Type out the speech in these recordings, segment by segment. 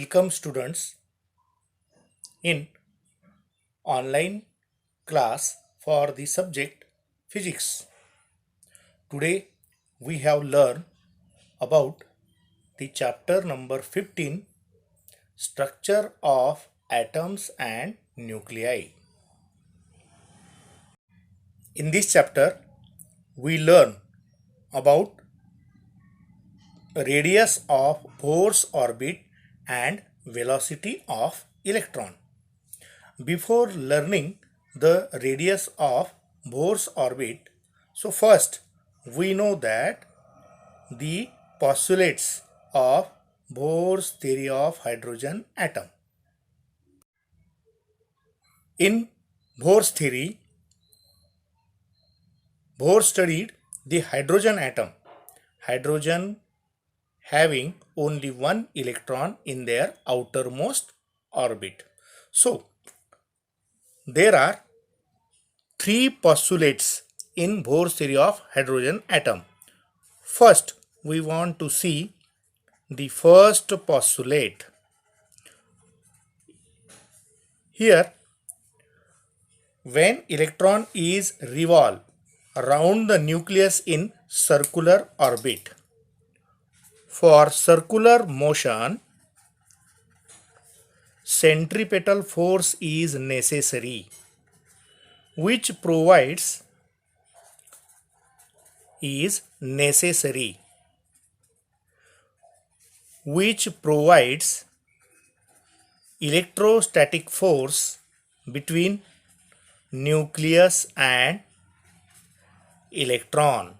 Welcome students in online class for the subject physics. Today we have learned about the chapter number 15, structure of atoms and nuclei. In this chapter we learn about radius of Bohr's orbit and velocity of electron. Before learning the radius of Bohr's orbit, so first we know that the postulates of Bohr's theory of hydrogen atom. In Bohr's theory, Bohr studied the hydrogen atom, hydrogen having only one electron in their outermost orbit. So, there are three postulates in Bohr's theory of hydrogen atom. First, we want to see the first postulate. Here, when electron is revolve around the nucleus in circular orbit, for circular motion, centripetal force is necessary, which provides electrostatic force between nucleus and electron.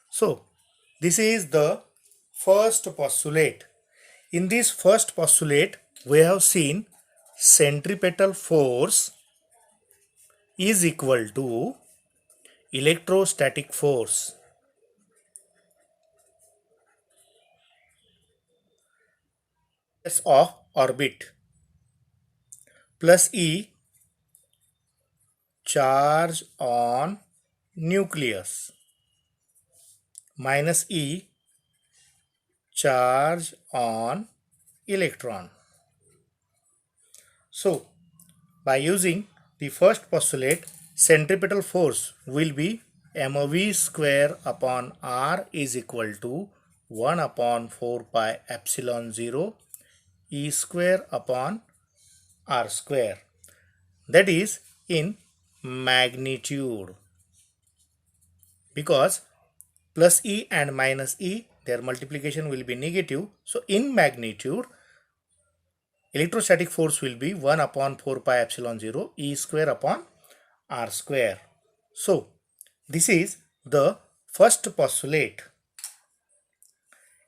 So, this is the first postulate. In this first postulate, we have seen centripetal force is equal to electrostatic force of orbit plus E charge on nucleus minus E charge on electron. So, by using the first postulate, centripetal force will be mv square upon r is equal to 1 upon 4 pi epsilon 0 E square upon r square, that is in magnitude, because plus E and minus E, their multiplication will be negative. So in magnitude, electrostatic force will be 1 upon 4 pi epsilon 0 E square upon r square. So this is the first postulate.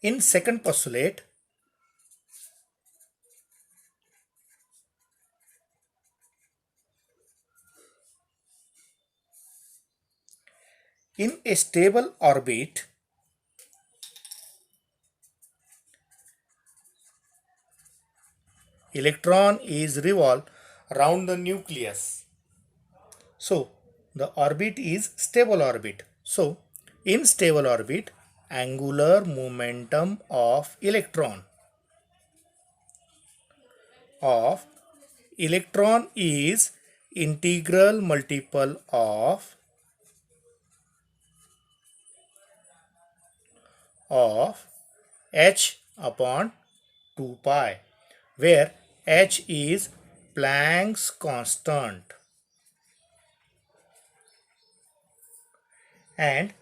In second postulate, in a stable orbit, electron is revolved around the nucleus. So the orbit is stable orbit. So in stable orbit, angular momentum of electron is integral multiple of h upon 2 pi, where h is Planck's constant and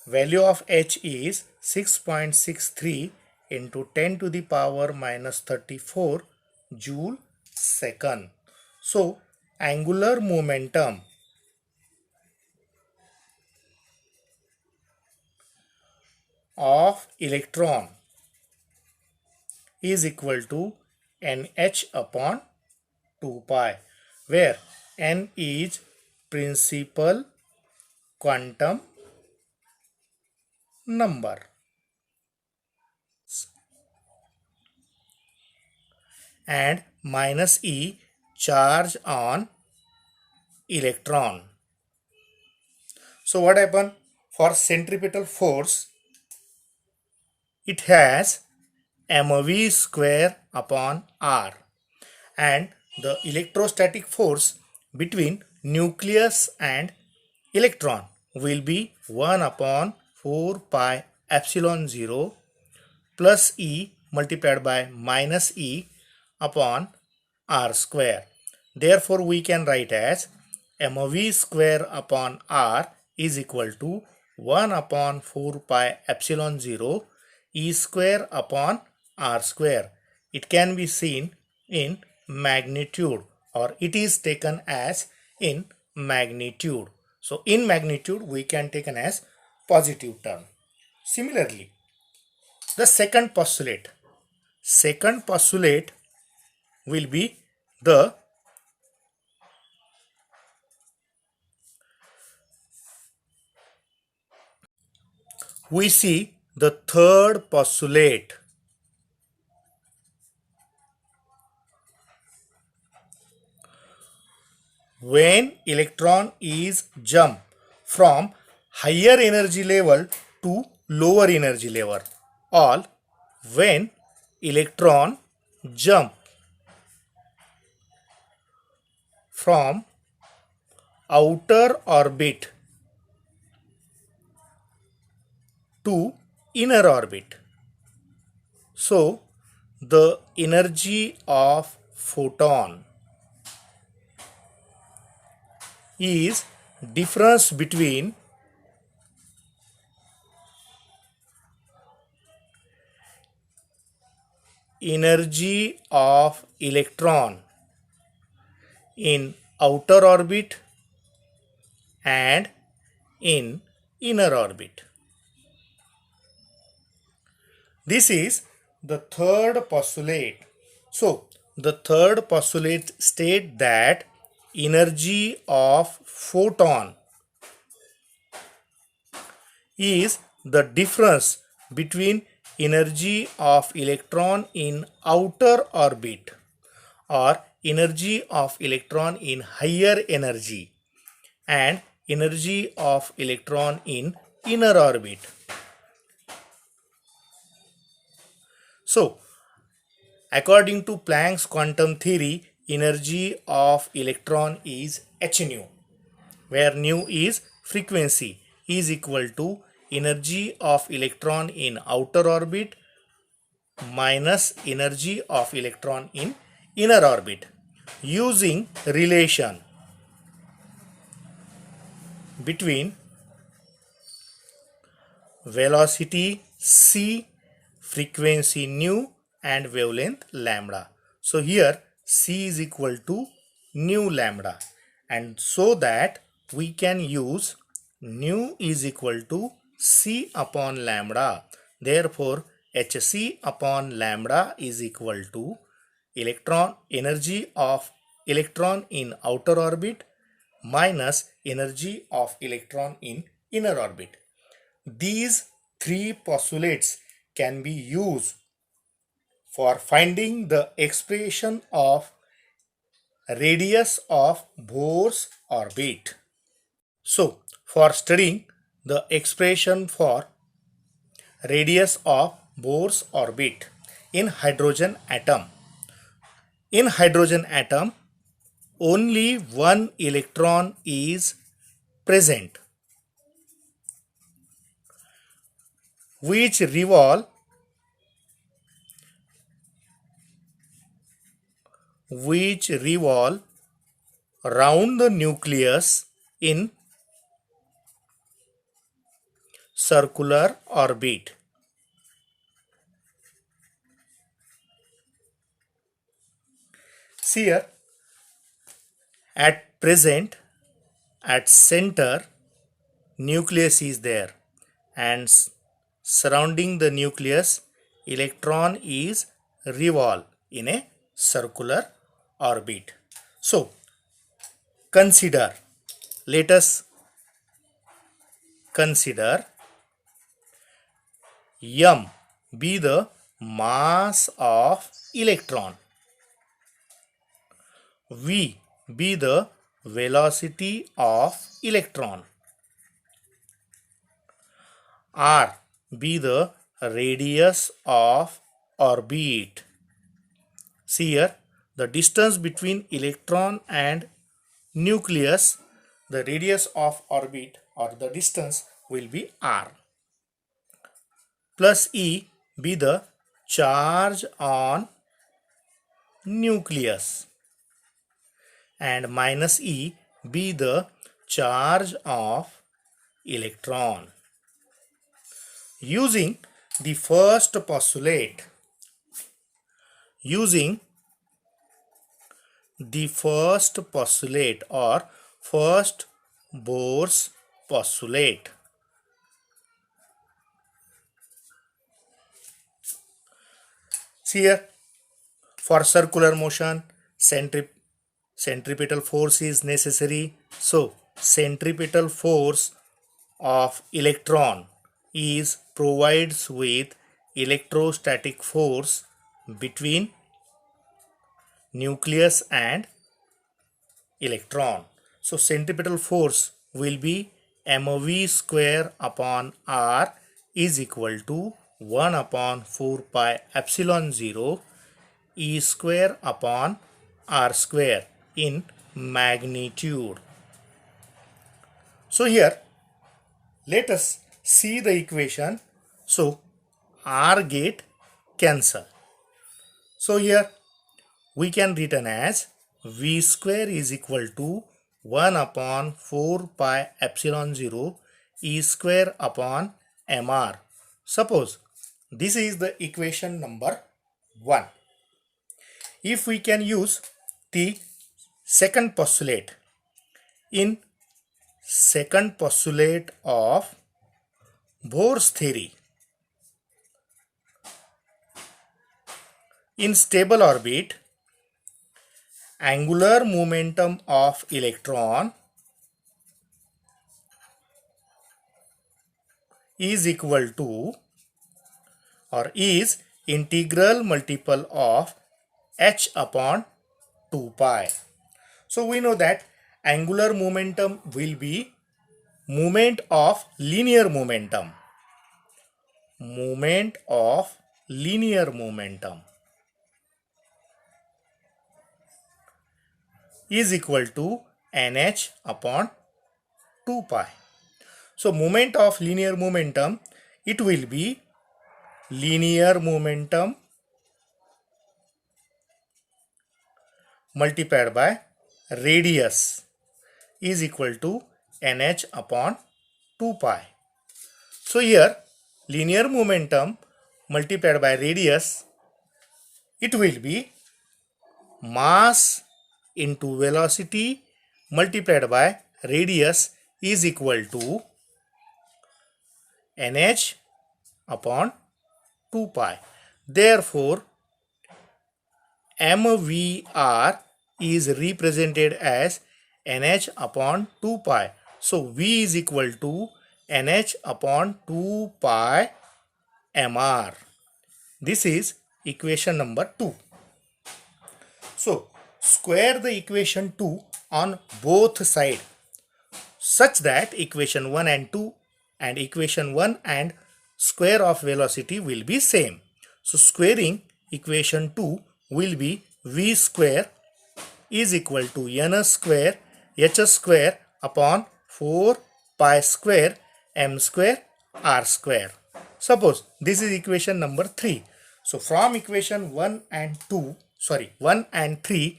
value of h is 6.63 into 10 to the power minus 34 joule second. So angular momentum of electron is equal to nh upon 2 pi, where n is principal quantum number and minus E charge on electron. So what happened? For centripetal force, it has mv square upon r, and the electrostatic force between nucleus and electron will be 1 upon 4 pi epsilon 0 plus E multiplied by minus E upon R square. Therefore, we can write as mv square upon R is equal to 1 upon 4 pi epsilon 0 E square upon R square. It can be seen in magnitude, or it is taken as in magnitude. So in magnitude we can take as positive term. Similarly, the second postulate will be the we see the third postulate. When electron is jump from higher energy level to lower energy level, or when electron jump from outer orbit to inner orbit. So the energy of photon is difference between energy of electron in outer orbit and in inner orbit. This is the third postulate. So the third postulate states that energy of photon is the difference between energy of electron in outer orbit or energy of electron in higher energy and energy of electron in inner orbit. So according to Planck's quantum theory, energy of electron is h nu, where nu is frequency, is equal to energy of electron in outer orbit minus energy of electron in inner orbit, using relation between velocity c, frequency nu and wavelength lambda. So here c is equal to nu lambda, and so that we can use nu is equal to c upon lambda. Therefore hc upon lambda is equal to electron energy of electron in outer orbit minus energy of electron in inner orbit. These three postulates can be used for finding the expression of radius of Bohr's orbit. So, for studying the expression for radius of Bohr's orbit in hydrogen atom. In hydrogen atom, only one electron is present, which revolve around the nucleus in circular orbit. See here, at present, at center, nucleus is there, and surrounding the nucleus, electron is revolve in a circular orbit. So consider, let us consider m be the mass of electron, v be the velocity of electron, r be the radius of orbit. See here, the distance between electron and nucleus, the radius of orbit or the distance will be r. Plus E be the charge on nucleus and minus E be the charge of electron. Using the first postulate, or first Bohr's postulate, see here, for circular motion centripetal force is necessary. So centripetal force of electron is provides with electrostatic force between nucleus and electron. So centripetal force will be mv square upon r is equal to 1 upon 4 pi epsilon 0 E square upon r square in magnitude. So here let us see the equation. So r get cancel. So here we can written as v square is equal to 1 upon 4 pi epsilon 0 E square upon mr. Suppose this is the equation number 1. If we can use the second postulate, in second postulate of Bohr's theory, in stable orbit, angular momentum of electron is equal to or is integral multiple of h upon 2 pi. So we know that angular momentum will be moment of linear momentum. Moment of linear momentum is equal to nh upon 2 pi. So moment of linear momentum, it will be linear momentum multiplied by radius is equal to nh upon 2 pi. So here linear momentum multiplied by radius, it will be mass into velocity multiplied by radius is equal to nh upon 2 pi. Therefore mvr is represented as nh upon 2 pi. So v is equal to nh upon 2 pi mr. This is equation number 2. So square the equation 2 on both sides such that equation 1 and 2 and equation 1 and square of velocity will be same. So squaring equation 2 will be v square is equal to n square h square upon 4 pi square m square r square. Suppose this is equation number 3. So from equation 1 and 3,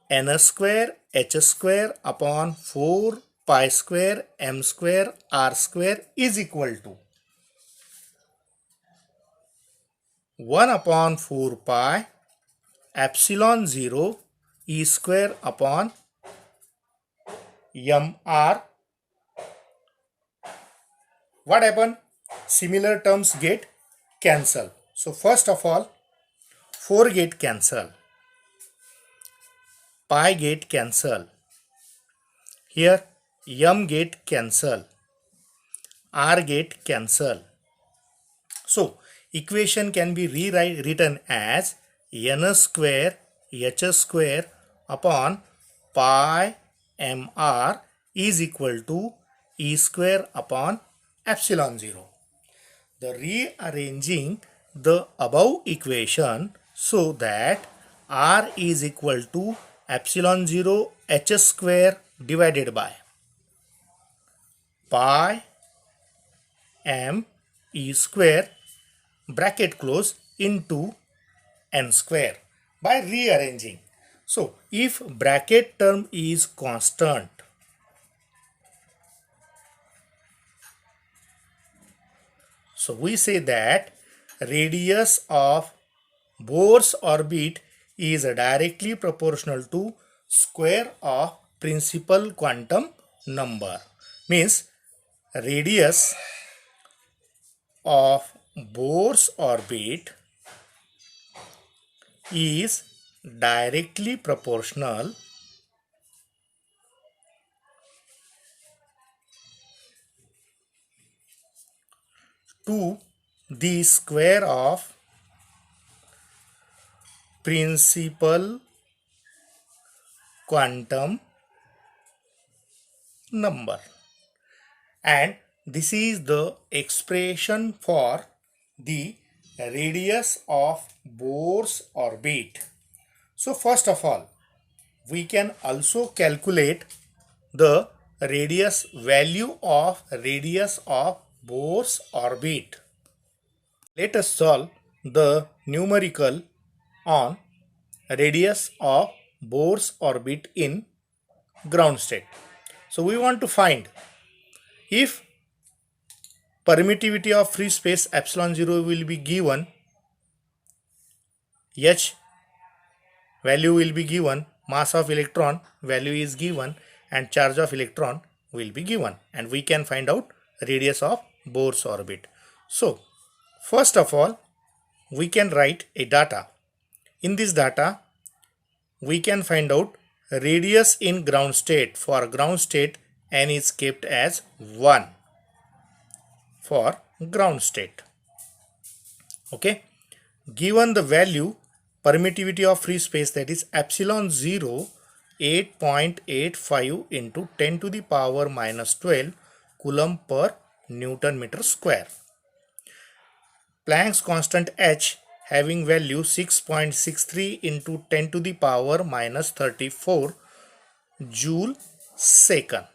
n square h square upon 4 pi square m square r square is equal to 1 upon 4 pi epsilon 0 e square upon mr. What happened? Similar terms get cancelled. So first of all 4 get cancelled, pi get cancelled, here m get cancelled, r get cancelled. So equation can be rewritten as n square h square upon pi mr is equal to e square upon epsilon 0. The rearranging the above equation so that R is equal to epsilon 0 h square divided by pi m e square bracket close into n square by rearranging. So if bracket term is constant, so we say that radius of Bohr's orbit is directly proportional to square of principal quantum number. Means radius of Bohr's orbit is directly proportional to the square of principal quantum number, and this is the expression for the radius of Bohr's orbit. So first of all, we can also calculate the value of radius of Bohr's orbit. Let us solve the numerical on radius of Bohr's orbit in ground state. So we want to find if permittivity of free space epsilon 0 will be given, h value will be given, mass of electron value is given, and charge of electron will be given, and we can find out radius of Bohr's orbit. So first of all, we can write a data. In this data, we can find out radius in ground state. For ground state, n is kept as 1 for ground state. Okay. Given the value permittivity of free space, that is epsilon 0 8.85 into 10 to the power minus 12 coulomb per Newton meter square. Planck's constant h having value 6.63 into 10 to the power minus 34 joule second.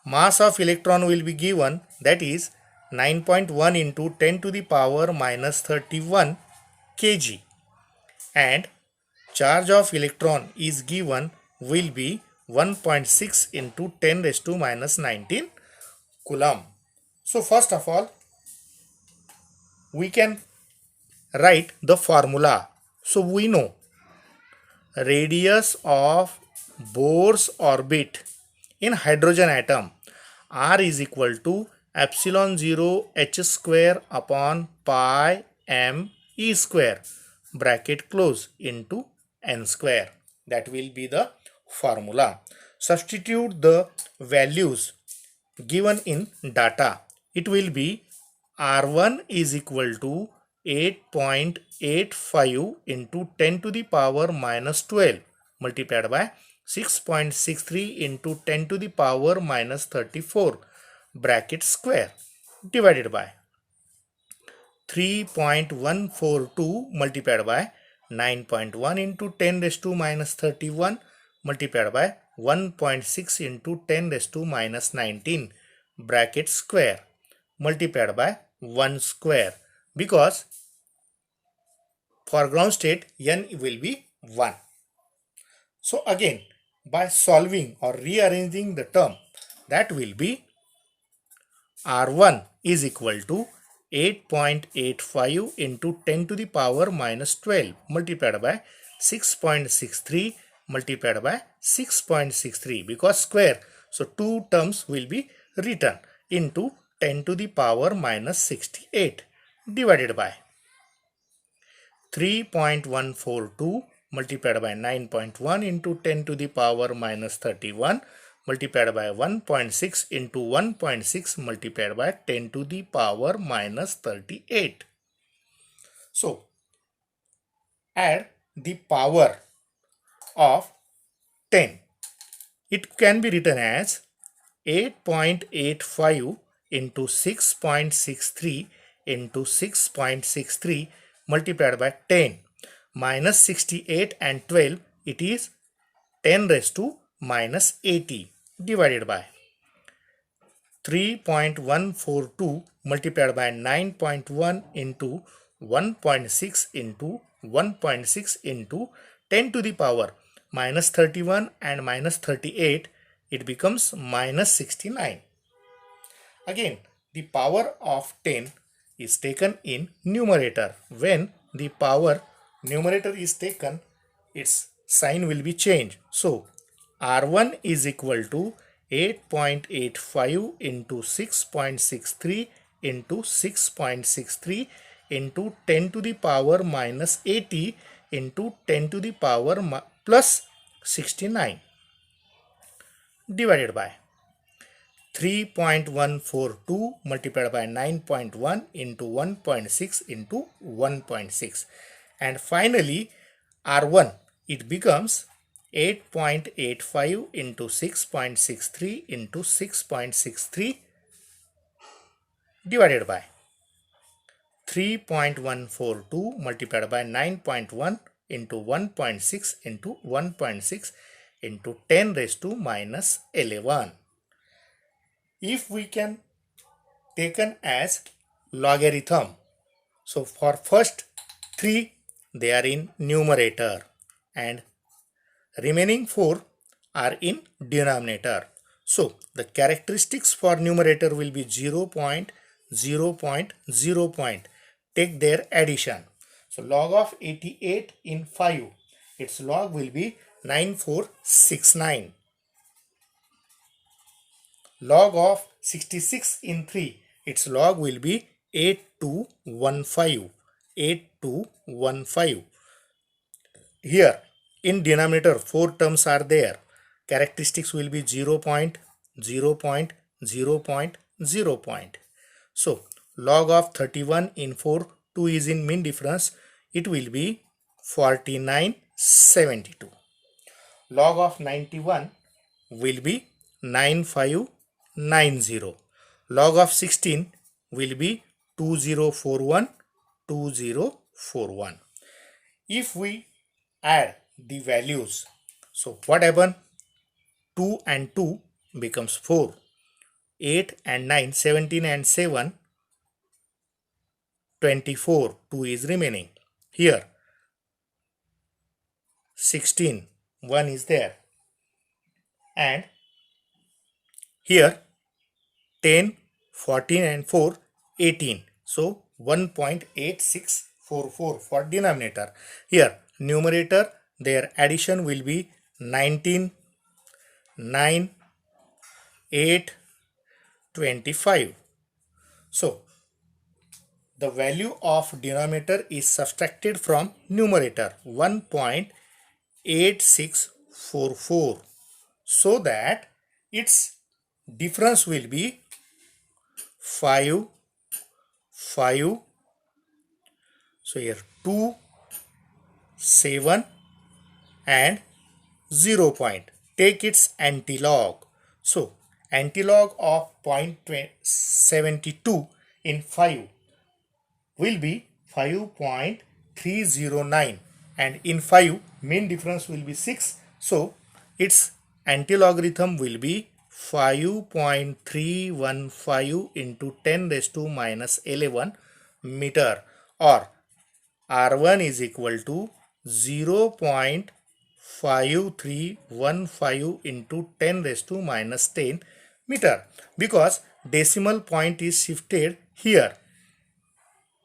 Mass of electron will be given, that is 9.1 into 10 to the power minus 31 kg, and charge of electron is given will be 1.6 into 10 raised to minus 19 coulomb. So first of all, we can write the formula. So we know radius of Bohr's orbit in hydrogen atom, R is equal to epsilon 0 h square upon pi m e square bracket close into n square. That will be the formula. Substitute the values given in data. It will be R1 is equal to 8.85 into 10 to the power minus 12 multiplied by 6.63 into 10 to the power minus 34 bracket square divided by 3.142 multiplied by 9.1 into 10 raised to minus 31 multiplied by 1.6 into 10 raised to minus 19 bracket square multiplied by 1 square, because for ground state n will be 1. So again, by solving or rearranging the term, that will be R1 is equal to 8.85 into 10 to the power minus 12 multiplied by 6.63 multiplied by 6.63, because square, so two terms will be written, into 10 to the power minus 68 divided by 3.142 multiplied by 9.1 into 10 to the power minus 31 multiplied by 1.6 into 1.6 multiplied by 10 to the power minus 38. So add the power of 10. It can be written as 8.85 into 6.63 into 6.63 multiplied by 10 minus 68 and 12, it is 10 raised to minus 80 divided by 3.142 multiplied by 9.1 into 1.6 into 1.6 into 10 to the power minus 31 and minus 38, it becomes minus 69. Again, the power of 10 is taken in numerator. When the power numerator is taken, its sign will be changed. So, R1 is equal to 8.85 into 6.63 into 6.63 into 10 to the power minus 80 into 10 to the power plus 69 divided by 3.142 multiplied by 9.1 into 1.6 into 1.6, and finally R1, it becomes 8.85 into 6.63 into 6.63 divided by 3.142 multiplied by 9.1 into 1.6 into 1.6 into 10 raised to minus 11. If we can taken as logarithm, so for first 3 they are in numerator and remaining 4 are in denominator. So the characteristics for numerator will be 0 point, 0 point, 0 point. Take their addition. So log of 88 in 5, its log will be 9469. Log of 66 in 3, its log will be 8215. 8215. Here in denominator 4 terms are there. Characteristics will be 0 point, 0 point, 0 point, 0 point. So log of 31 in 4, 2 is in mean difference, it will be 4972. Log of 91 will be 9590. Log of 16 will be 2041. 2041. If we add the values, so what happen? 2 and 2 becomes 4. 8 and 9, 17 and 7, 24. 2 is remaining. Here 16, 1 is there. And here 10, 14 and 4, 18. So 1.8644 for denominator. Here numerator, their addition will be 19, 9, 8, 25. So the value of denominator is subtracted from numerator, 1.8644, so that its difference will be 5, 5. So here 2, 7 and 0 point. Take its antilog. So antilog of 0.72 in 5 will be 5.309, and in 5 mean difference will be 6. So its antilogarithm will be 5.315 into 10 raised to minus 11 meter, or R1 is equal to 0.5315 into 10 raised to minus 10 meter, because decimal point is shifted here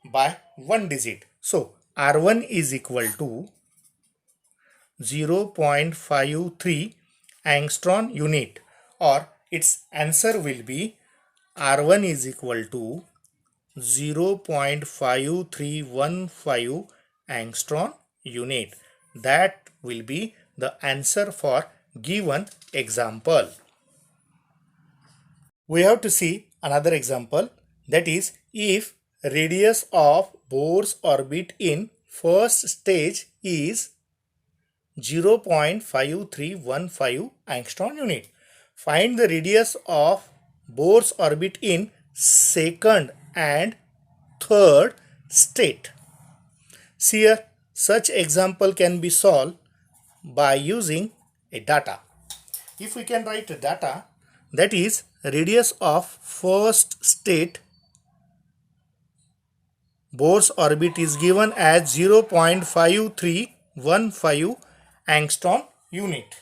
by 1 digit. So R1 is equal to 0.53 angstrom unit, or its answer will be R1 is equal to 0.5315 angstrom unit. That will be the answer for given example. We have to see another example, that is, if radius of Bohr's orbit in first stage is 0.5315 angstrom unit. Find the radius of Bohr's orbit in second and third state. Here, such example can be solved by using a data. If we can write a data, that is radius of first state Bohr's orbit is given as 0.5315 angstrom unit.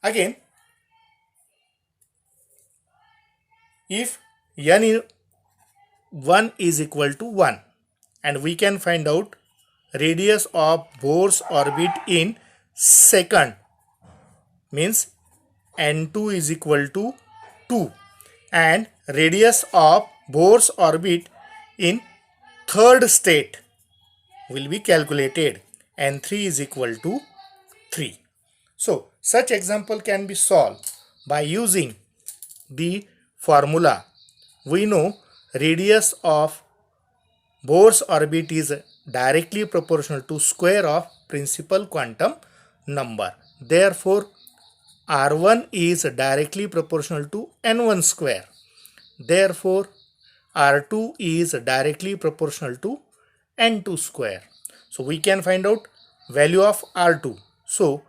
Again, if n1 is equal to 1, and we can find out radius of Bohr's orbit in second, means n2 is equal to 2, and radius of Bohr's orbit in third state will be calculated, n3 is equal to 3. So such example can be solved by using the formula. We know radius of Bohr's orbit is directly proportional to square of principal quantum number. Therefore, R1 is directly proportional to n1 square. Therefore, R2 is directly proportional to n2 square. So we can find out value of R2. So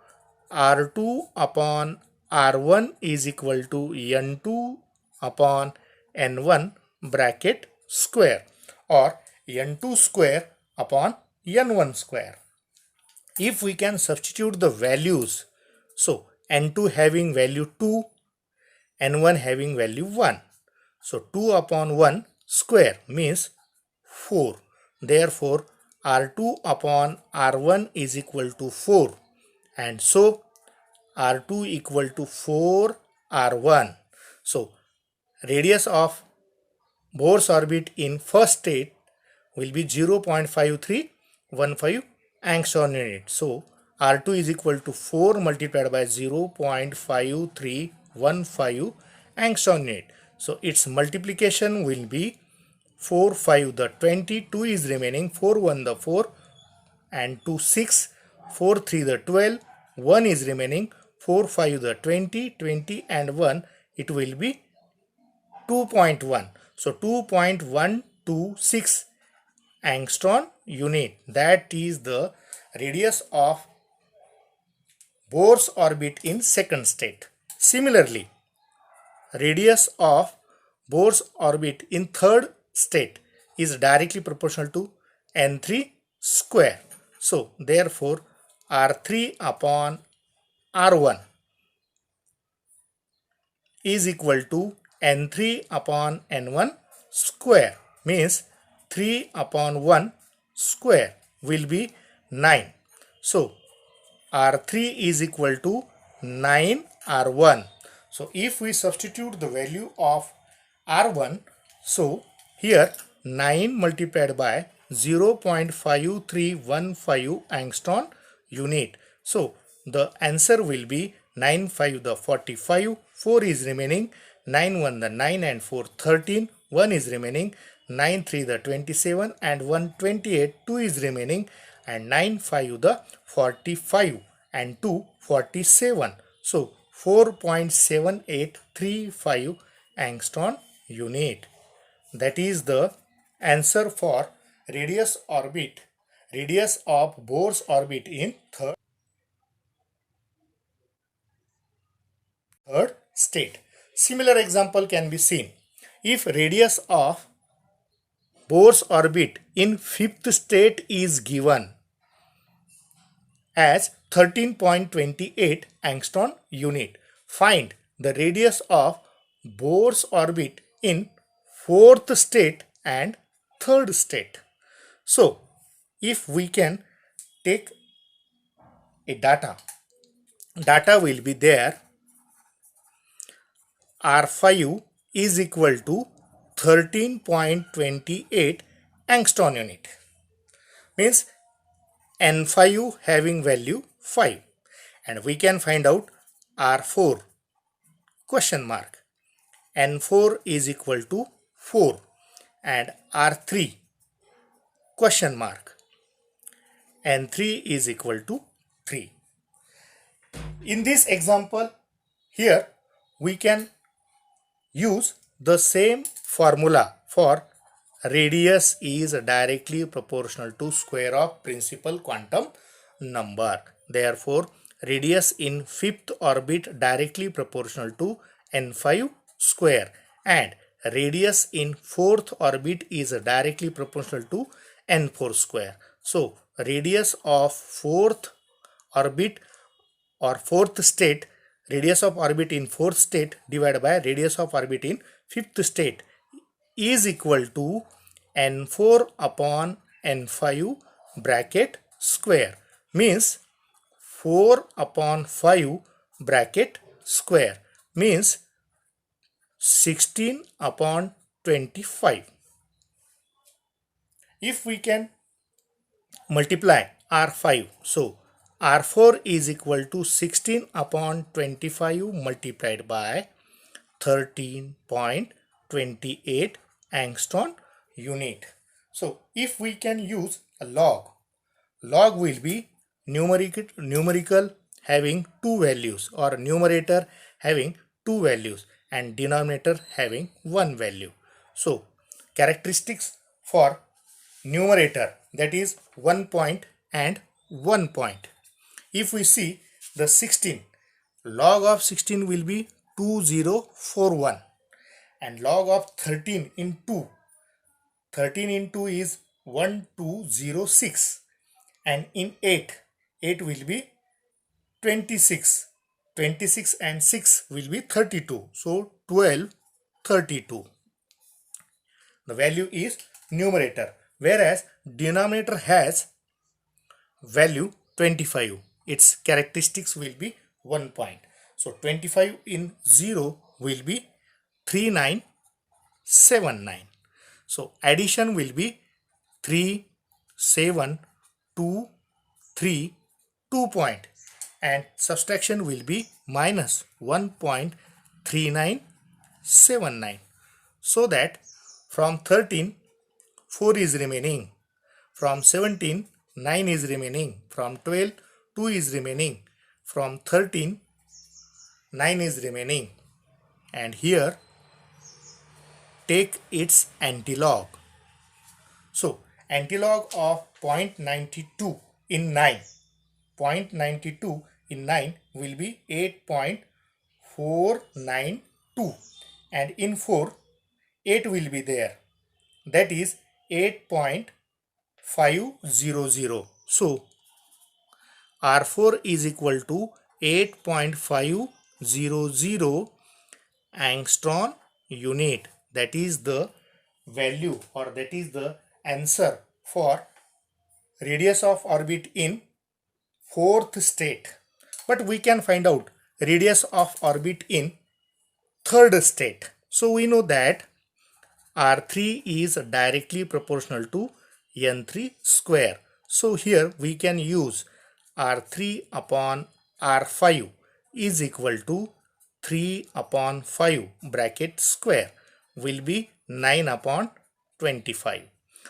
R2 upon R1 is equal to n2 upon n1 bracket square, or n2 square upon n1 square. If we can substitute the values, so n2 having value 2, n1 having value 1. So 2 upon 1 square means 4. Therefore, R2 upon R1 is equal to 4. And so R2 equal to 4 R1. So radius of Bohr's orbit in first state will be 0.5315 angstrom unit. So R2 is equal to 4 multiplied by 0.5315 angstrom unit. So its multiplication will be 4 5 the 20, 2 is remaining, 4 1 the 4, and 2 6, 4 3 the 12, 1 is remaining, 4 5 the 20, 20 and 1, it will be 2.1. So 2.126 angstrom unit, that is the radius of Bohr's orbit in second state. Similarly, radius of Bohr's orbit in third state is directly proportional to n3 square. So therefore R3 upon R1 is equal to n3 upon n1 square, means 3 upon 1 square will be 9. So R3 is equal to 9 R1. So if we substitute the value of R1, so here 9 multiplied by 0.5315 angstrom unit. So the answer will be 9 5 the 45, 4 is remaining, 9 1 the 9 and 4 13, 1 is remaining, 9 3 the 27 and 1 28, 2 is remaining, and 9 5 the 45 and 2 47. So 4.7835 angstrom unit. That is the answer for radius of Bohr's orbit in third state. Similar example can be seen. If radius of Bohr's orbit in fifth state is given as 13.28 angstrom unit, find the radius of Bohr's orbit in fourth state and third state. So if we can take a data will be there. R5 is equal to 13.28 angstrom unit, means N5 having value 5, and we can find out R4 question mark. N4 is equal to 4 and R3 question mark. N3 is equal to 3. In this example, here we can use the same formula for radius is directly proportional to square of principal quantum number. Therefore, radius in fifth orbit directly proportional to n5 square, and radius in fourth orbit is directly proportional to n4 square. So, radius of fourth orbit or fourth state, radius of orbit in fourth state divided by radius of orbit in fifth state is equal to n4 upon n5 bracket square, means 4 upon 5 bracket square means 16 upon 25. If we can multiply R5, so R4 is equal to 16 upon 25 multiplied by 13.28 angstrom unit. So if we can use a log will be numerical having two values, or numerator having two values and denominator having one value. So characteristics for numerator, that is 1 point and 1 point. If we see the 16, log of 16 will be 2041, and log of 13 in 2, 13 in 2 is 1206, and in 8 will be 26, 26 and 6 will be 32, so 1232. The value is numerator, whereas denominator has value 25. Its characteristics will be 1 point. So 25 in 0 will be 3979. So addition will be 3, 7, 2, 3, 2 point, and subtraction will be minus 1.3979. So that from 13, 4 is remaining, from 17, 9 is remaining, from 12, 2 is remaining, from 13, 9 is remaining, and here take its antilog. So antilog of 0.92 in 9, 0.92 in 9 will be 8.492, and in 4 8 will be there, that is 8.500. So R4 is equal to 8.500 angstrom unit. That is the value, or that is the answer for radius of orbit in fourth state. But we can find out radius of orbit in third state. So we know that R3 is directly proportional to N3 square. So here we can use R3 upon R5 is equal to 3 upon 5 bracket square will be 9 upon 25.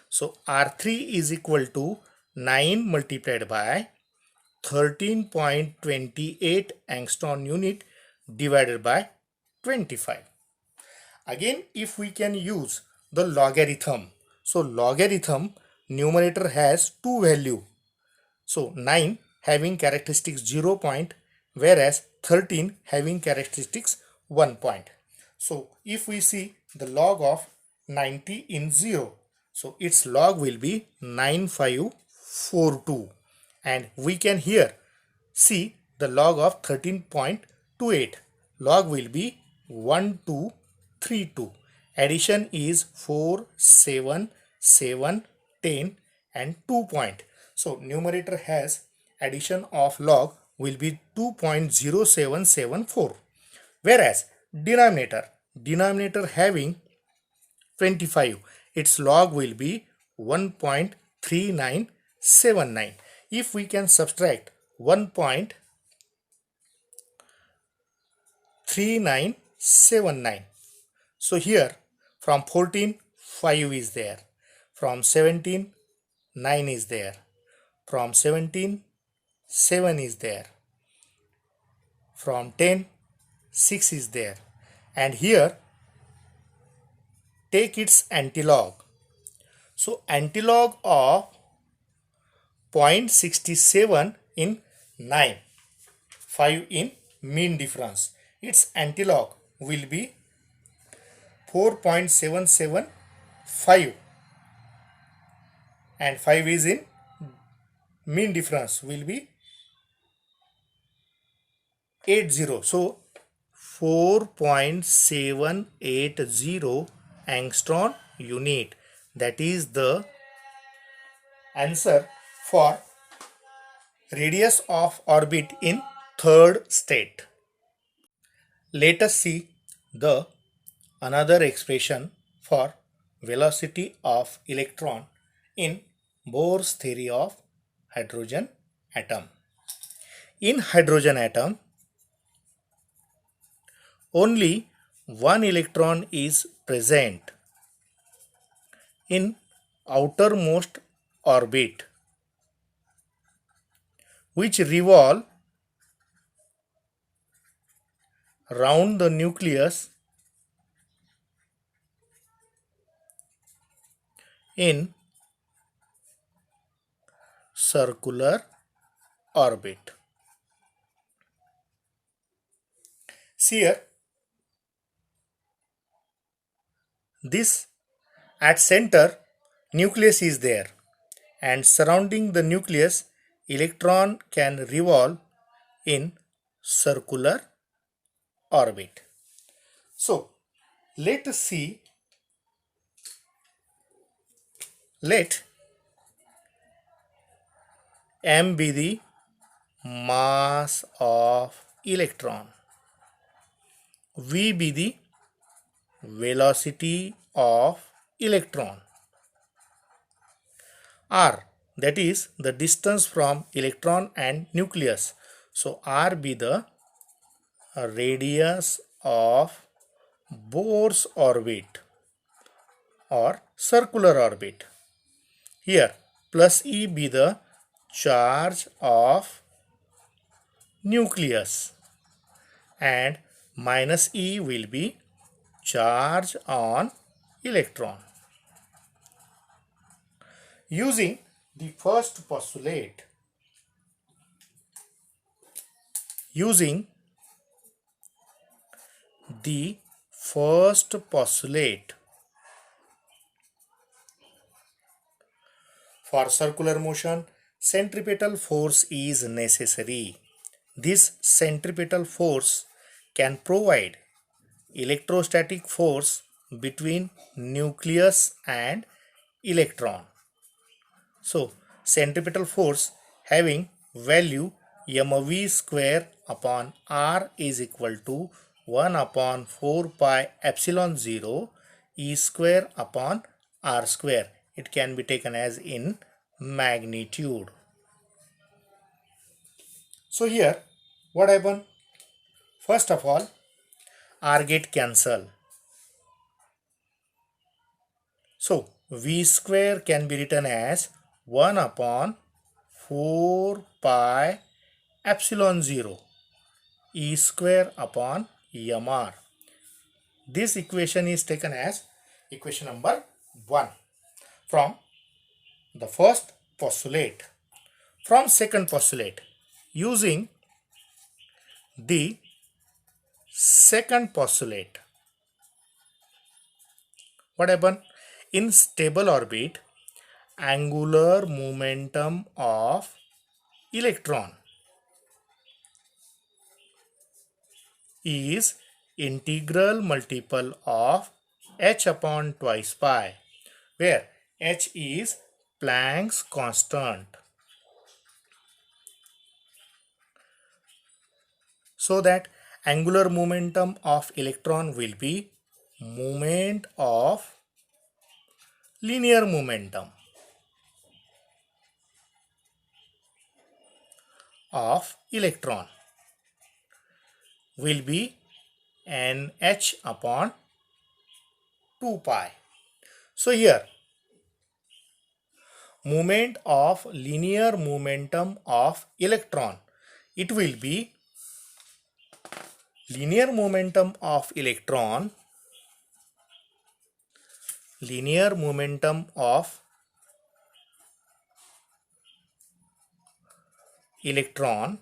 So R3 is equal to 9 multiplied by 13.28 angstrom unit divided by 25. Again, if we can use the logarithm, so logarithm numerator has two value. So 9 having characteristics 0 point, whereas 13 having characteristics 1 point. So if we see the log of 90 in 0, so its log will be 9542, and we can here see the log of 13.28, log will be 1232. Addition is 4, 7, 7, 10 and 2 point. So numerator has addition of log will be 2.0774, whereas denominator having 25, its log will be 1.3979. If we can subtract 1.3979, so here from 14, 5 is there, from 17, 9 is there, from 17, 7 is there, from 10, 6 is there, and here take its antilog. So antilog of 0.67 in 9, 5 in mean difference. Its antilog will be 4.775 and 5 is in mean difference will be 80. So 4.780 angstrom unit. That is the answer for radius of orbit in third state. Let us see the another expression for velocity of electron in Bohr's theory of hydrogen atom. In hydrogen atom, only one electron is present in outermost orbit, which revolve round the nucleus in circular orbit. See here, this at center nucleus is there, and surrounding the nucleus electron can revolve in circular orbit. So let us see, let m be the mass of electron, v be the velocity of electron, r, that is the distance from electron and nucleus. So r be the radius of Bohr's orbit or circular orbit. Here plus E be the charge of nucleus and minus E will be charge on electron. Using the first postulate, for circular motion, centripetal force is necessary. This centripetal force can provide electrostatic force between nucleus and electron. So centripetal force having value mv square upon r is equal to 1 upon 4 pi epsilon 0 e square upon r square. It can be taken as in magnitude. So here what happened? First of all, r get cancel. So v square can be written as 1 upon 4 pi epsilon 0 e square upon mr. This equation is taken as equation number 1 from the first postulate. From second postulate, using the second postulate, what happened? In stable orbit, angular momentum of electron is integral multiple of h upon twice pi, where h is Planck's constant. So that angular momentum of electron will be moment of linear momentum of electron will be nh upon 2 pi. So here moment of linear momentum of electron, it will be linear momentum of electron linear momentum of electron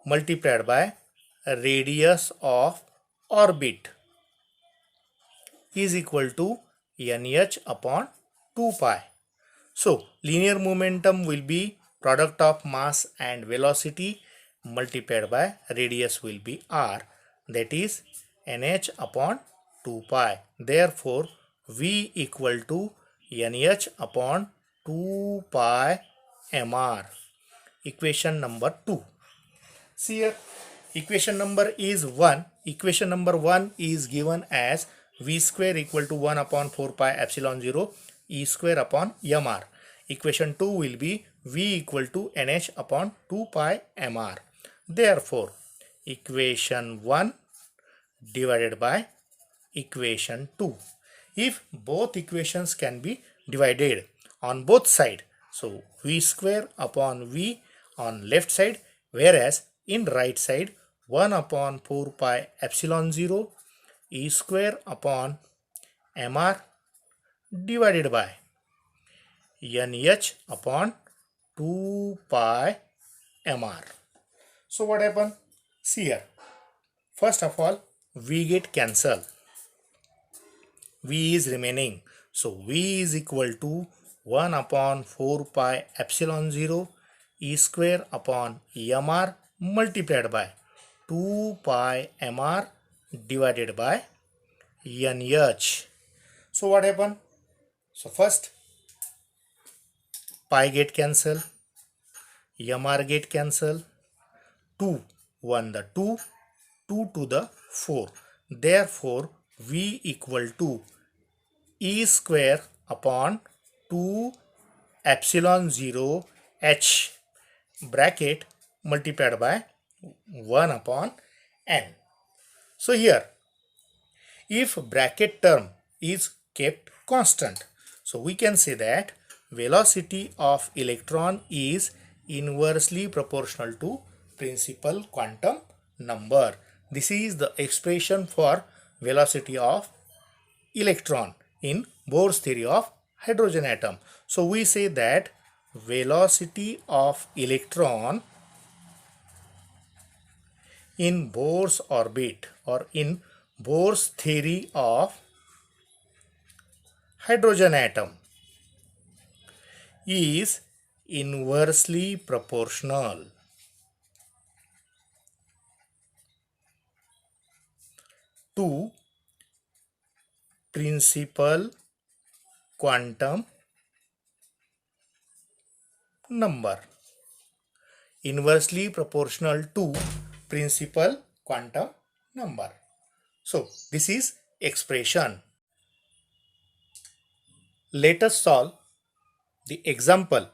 multiplied by radius of orbit is equal to nh upon 2 pi. So linear momentum will be product of mass and velocity multiplied by radius will be r, that is nh upon 2 pi. Therefore v equal to nh upon 2 pi mr. Equation number 2. See here, equation number is 1. Equation number 1 is given as v square equal to 1 upon 4 pi epsilon 0 e square upon mr. Equation 2 will be v equal to nh upon 2 pi mr. Therefore equation 1 divided by equation 2. If both equations can be divided on both sides, so v square upon v on left side, whereas in right side 1 upon 4 pi epsilon 0 e square upon mr divided by nh upon 2 pi mr. So what happened? See here, first of all v get cancelled, v is remaining, so v is equal to 1 upon 4 pi epsilon 0 e square upon mr multiplied by 2 pi mr divided by nh. So what happened? So first pi get cancel, mr get cancel, 2 1 the 2, 2 to the 4. Therefore v equal to e square upon 2 epsilon 0 h bracket multiplied by 1 upon n. So here, if bracket term is kept constant, so we can say that velocity of electron is inversely proportional to principal quantum number. This is the expression for velocity of electron in Bohr's theory of hydrogen atom. So we say that velocity of electron in Bohr's orbit or in Bohr's theory of hydrogen atom is inversely proportional to principal quantum number. Inversely proportional to principal quantum number. So this is expression. Let us solve the example.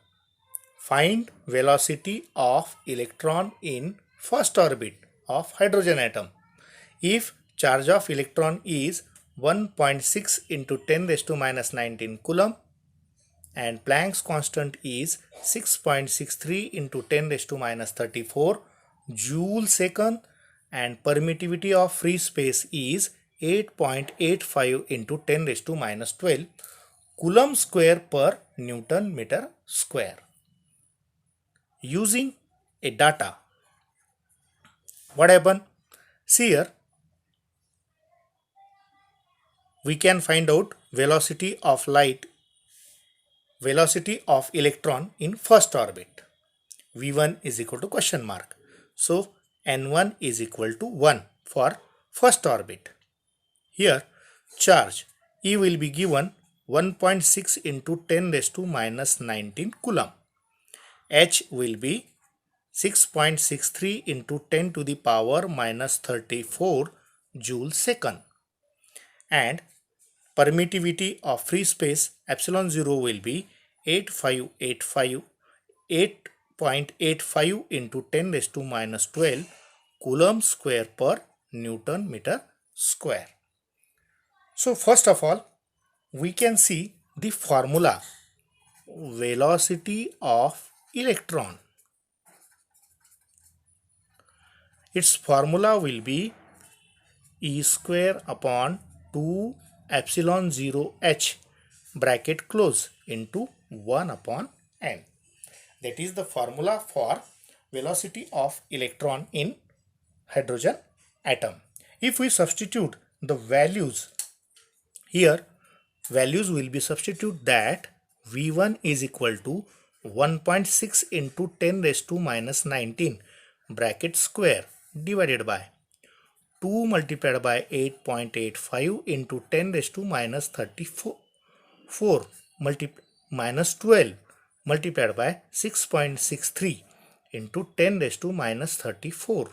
Find velocity of electron in first orbit of hydrogen atom. If charge of electron is 1.6 into 10 raised to minus 19 coulomb and Planck's constant is 6.63 into 10 raised to minus 34 joule second and permittivity of free space is 8.85 into 10 raised to minus 12 coulomb square per Newton meter square. Using a data, what happened? See here, we can find out velocity of light, velocity of electron in first orbit. V1 is equal to question mark. So N1 is equal to 1 for first orbit. Here charge E will be given 1.6 into 10 raised to minus 19 coulomb. H will be 6.63 into 10 to the power minus 34 joule second. And permittivity of free space epsilon 0 will be 8.85 into 10 raised to minus 12 coulomb square per Newton meter square. So first of all, we can see the formula. Velocity of electron, its formula will be E square upon 2 epsilon 0 h bracket close into 1 upon n. That is the formula for velocity of electron in hydrogen atom. If we substitute the values here, values will be substitute that V1 is equal to 1.6 into 10 raised to minus 19 bracket square divided by 2 multiplied by 8.85 into 10 raised to minus 34 minus 12 multiplied by 6.63 into 10 raised to minus 34.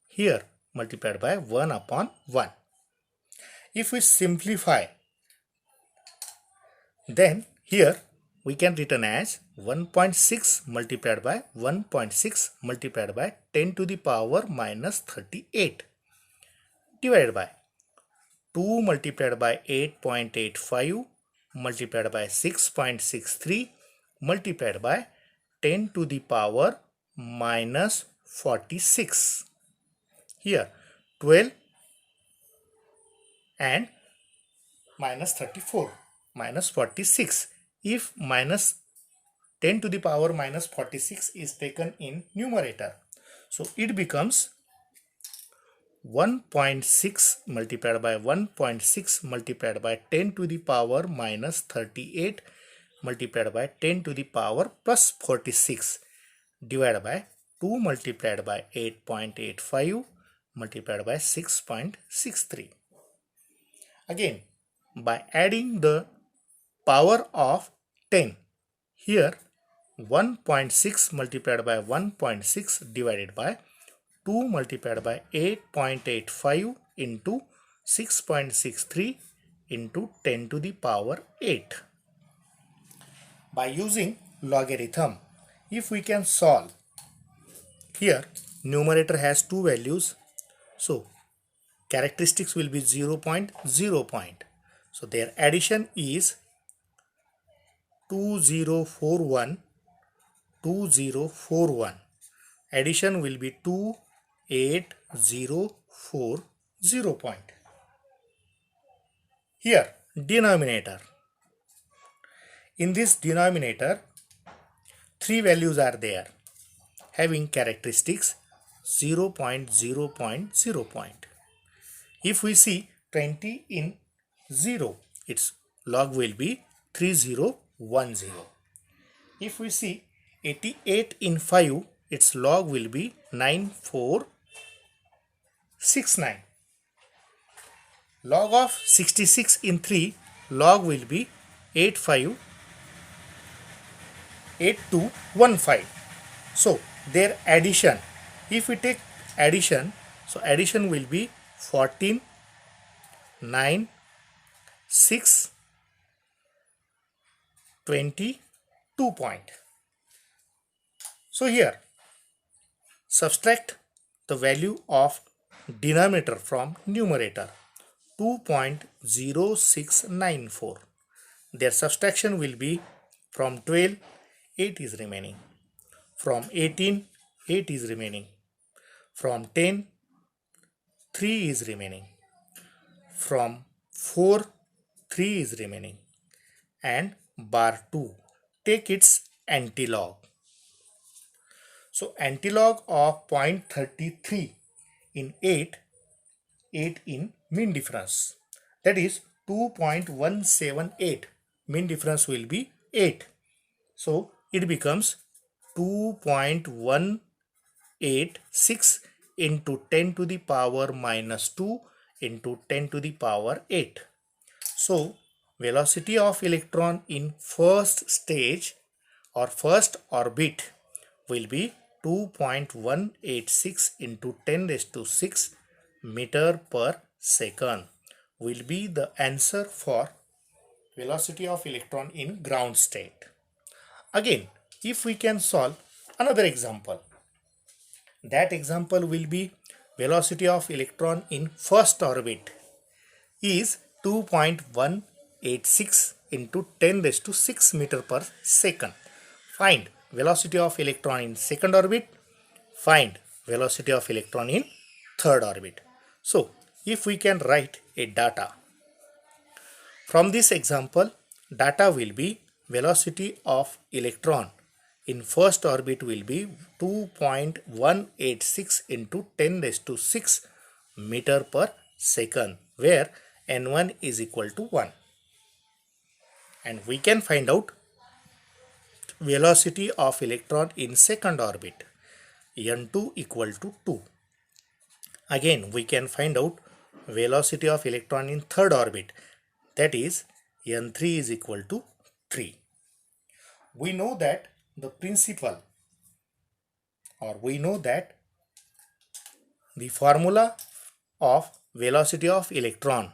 Here multiplied by 1 upon 1. If we simplify, then here we can written as 1.6 multiplied by 1.6 multiplied by 10 to the power minus 38 divided by 2 multiplied by 8.85 multiplied by 6.63 multiplied by 10 to the power minus 46. Here 12 and minus 34 minus 46. If minus 10 to the power minus 46 is taken in numerator, so it becomes 1.6 multiplied by 1.6 multiplied by 10 to the power minus 38 multiplied by 10 to the power plus 46 divided by 2 multiplied by 8.85 multiplied by 6.63. Again, by adding the power of 10, here 1.6 multiplied by 1.6 divided by 2 multiplied by 8.85 into 6.63 into 10 to the power 8. By using logarithm, if we can solve, here numerator has two values, so characteristics will be 0.0. So their addition is 2041. Addition will be 28040 point. Here denominator. In this denominator, three values are there having characteristics 0.0. If we see 20 in 0, its log will be 3010. If we see 88 in 5, its log will be 9469. Log of 66 in 3, log will be 8215. So their addition, if we take addition, so addition will be 14, 9, 6, 22 point. So here subtract the value of denominator from numerator, 2.0694. Their subtraction will be from 12, 8 is remaining. From 18, 8 is remaining. From 10, 3 is remaining. From 4, 3 is remaining. And bar 2, take its antilog. So antilog of 0.33 in 8 in mean difference, that is 2.178. Mean difference will be 8. So it becomes 2.186 into 10 to the power minus 2 into 10 to the power 8. So velocity of electron in first stage or first orbit will be 2.186 into 10 raised to 6 meter per second will be the answer for velocity of electron in ground state. Again, if we can solve another example, that example will be velocity of electron in first orbit is 2.186 into 10 raised to 6 meter per second. Find velocity of electron in second orbit, find velocity of electron in third orbit. So if we can write a data From this example, data will be velocity of electron in first orbit will be 2.186 into 10 raised to 6 meter per second, where n1 is equal to 1. And we can find out velocity of electron in second orbit, n2 equal to 2. Again, we can find out velocity of electron in third orbit, that is n3 is equal to 3. We know that the principle, or we know that the formula of velocity of electron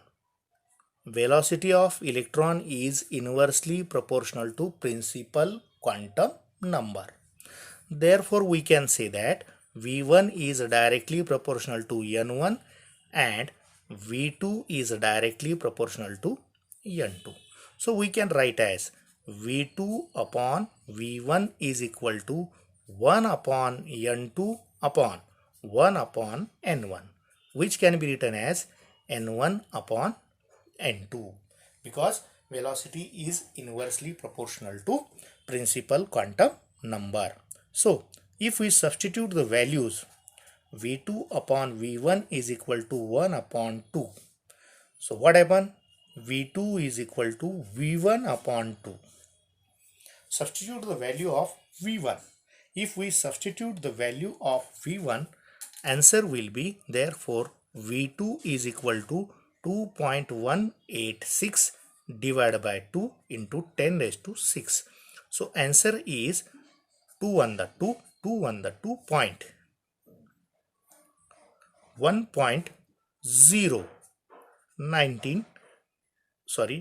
is inversely proportional to principal quantum number. Therefore, we can say that V1 is directly proportional to N1 and V2 is directly proportional to N2. So we can write as V2 upon V1 is equal to 1 upon N2 upon 1 upon N1, which can be written as N1 upon N2, because velocity is inversely proportional to principal quantum number. So if we substitute the values, V2 upon V1 is equal to 1 upon 2. So what happened? V2 is equal to V1 upon 2. Substitute the value of V1. If we substitute the value of V1, answer will be therefore V2 is equal to 2.186 divided by 2 into 10 raised to 6. So answer is 2 on the 2 point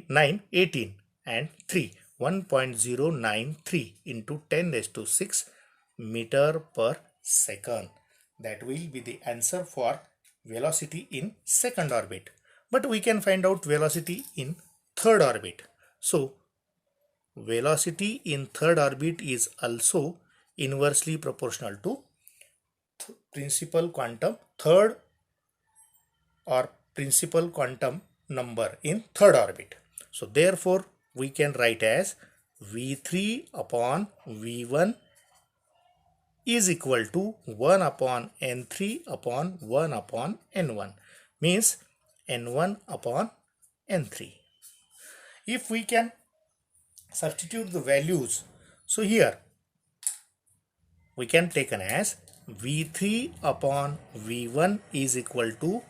918 and 3 1.093 into 10 raised to 6 meter per second. That will be the answer for velocity in second orbit. But we can find out velocity in third orbit. So velocity in third orbit is also inversely proportional to principal quantum number in third orbit. So therefore we can write as V3 upon V1 is equal to 1 upon N3 upon 1 upon N1, means N1 upon N3. If we can substitute the values, so here we can take an as V3 upon V1 is equal to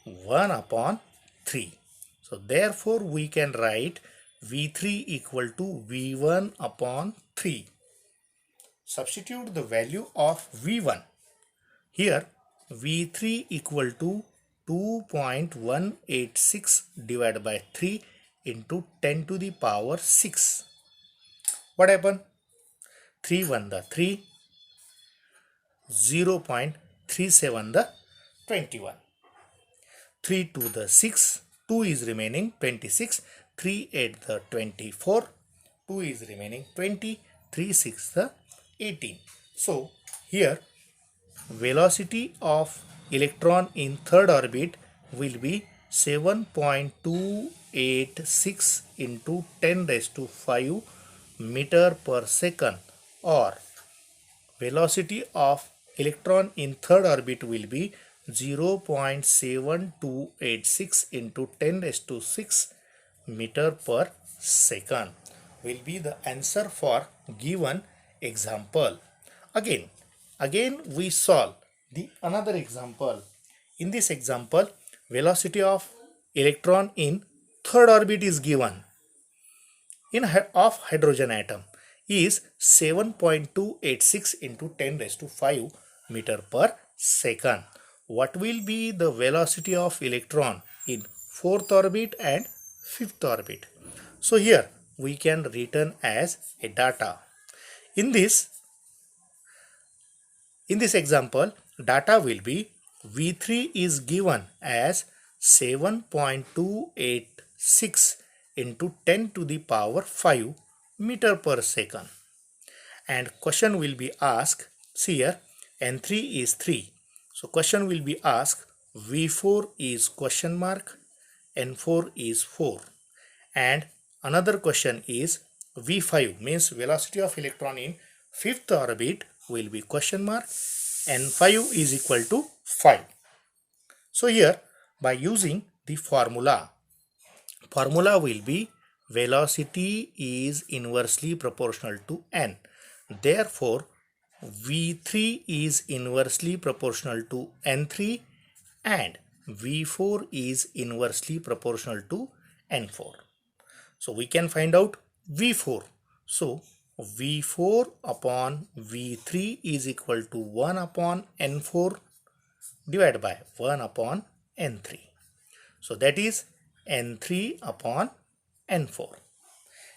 1 upon 3. So therefore we can write V3 equal to V1 upon 3. Substitute the value of V1. Here V3 equal to 2.186 divided by 3 into 10 to the power 6. What happened? 3 1 the 3, 0.37 the 21. 3 2 the 6, 2 is remaining 26, 3 8 the 24, 2 is remaining 20, 3 6 the 18. So here velocity of electron in third orbit will be 7.286 into 10 raised to 5 meter per second, or velocity of electron in third orbit will be 0.7286 into 10 raised to 6 meter per second will be the answer for given example. Again we solve the another example. In this example, velocity of electron in third orbit is given of hydrogen atom is 7.286 into 10 raised to 5 meter per second. What will be the velocity of electron in fourth orbit and fifth orbit? So here we can written as a data. In this example, data will be V3 is given as 7.286 into 10 to the power 5 meter per second. And question will be asked, see here N3 is 3. So question will be asked, V4 is question mark, N4 is 4. And another question is V5 means velocity of electron in fifth orbit will be question mark. N5 is equal to 5. So here by using the formula will be velocity is inversely proportional to n. Therefore, V3 is inversely proportional to N3 and V4 is inversely proportional to N4. So we can find out V4. So V4 upon V3 is equal to 1 upon N4 divided by 1 upon N3. So that is N3 upon N4.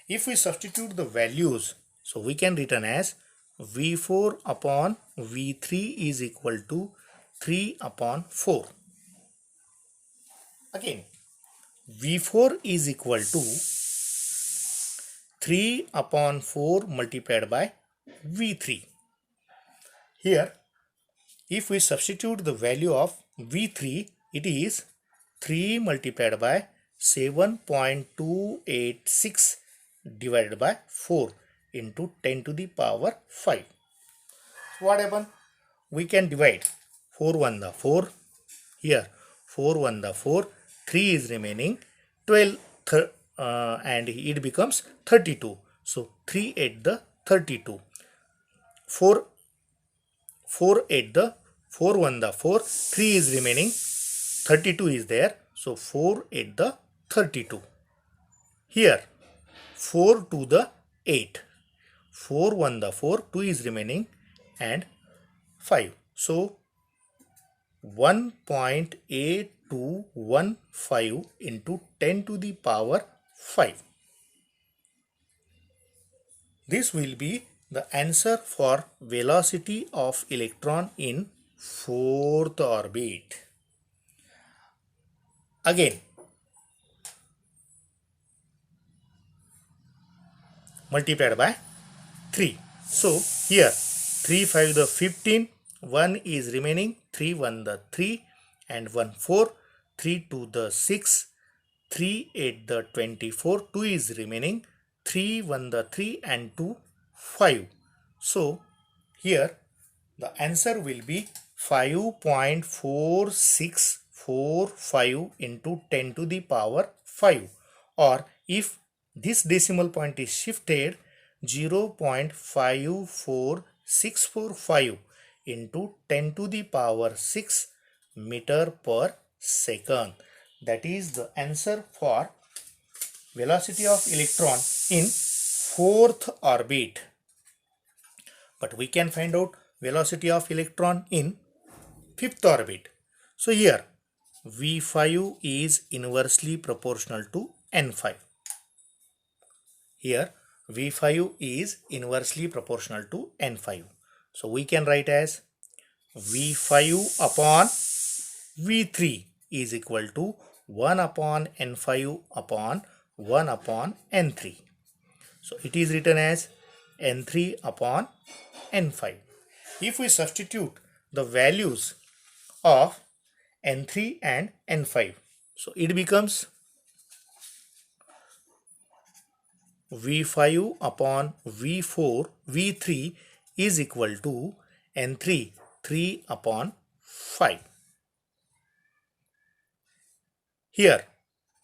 If we substitute the values, so we can written as V4 upon V3 is equal to 3 upon 4. Again, V4 is equal to 3 upon 4 multiplied by V3. Here, if we substitute the value of V3, it is 3 multiplied by 7.286 divided by 4 into 10 to the power 5. So what happened? We can divide 4 1 the 4. Here 4 1 the 4. 3 is remaining 12 and it becomes 32. So 3 8 the 32. 4 8 the 4 1 the 4. 3 is remaining 32 is there. So 4 8 the 32. Here 4 to the 8. 4 1 the 4. 2 is remaining and 5. So 1.8215 into 10 to the power 5. This will be the answer for velocity of electron in fourth orbit. Again, multiplied by 3. So here 3 5 the 15, 1 is remaining, 3 1 the 3 and 1 4, 3 2 the 6, 3 8 the 24, 2 is remaining, 3 1 the 3 and 2 5. So here the answer will be 5.4645 into 10 to the power 5, or if this decimal point is shifted, 0.54645 into 10 to the power 6 meter per second. That is the answer for velocity of electron in fourth orbit. But we can find out velocity of electron in fifth orbit. So here V5 is inversely proportional to N5. Here V5 is inversely proportional to N5. So we can write as V5 upon V3 is equal to 1 upon N5 upon 1 upon N3. So it is written as N3 upon N5. If we substitute the values of N3 and N5, so it becomes V5 upon V3 is equal to N3 3 upon 5. Here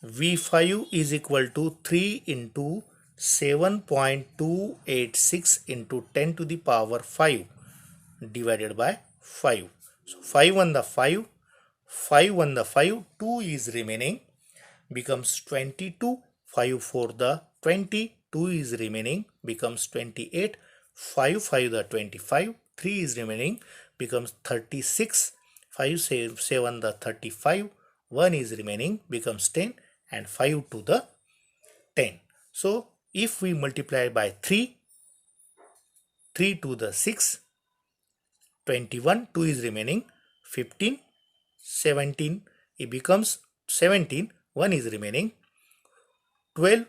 V5 is equal to 3 into 7.286 into 10 to the power 5 divided by 5. So 5 1 the 5, 5 1 the 5, 2 is remaining, becomes 22, 5 4 the 20, 2 is remaining, becomes 28, 5 5 the 25, 3 is remaining, becomes 36, 5 7 the 35, 1 is remaining, becomes 10 and 5 to the 10. So if we multiply by 3, 3 to the 6, 21, 2 is remaining, 15, 17, it becomes 17, 1 is remaining, 12,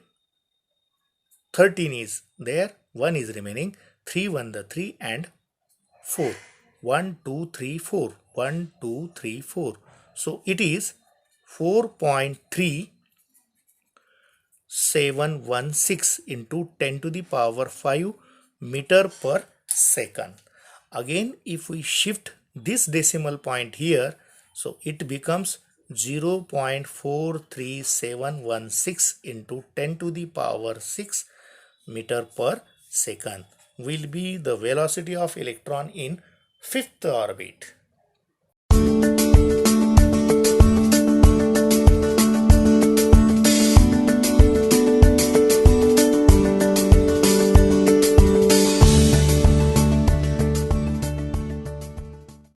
13 is there, 1 is remaining, 3 1 the 3 and 4, 1 2 3 4, 1 2 3 4. So it is 4.3716 into 10 to the power 5 meter per second. Again, if we shift this decimal point here, so it becomes 0.43716 into 10 to the power 6 meter per second will be the velocity of electron in fifth orbit.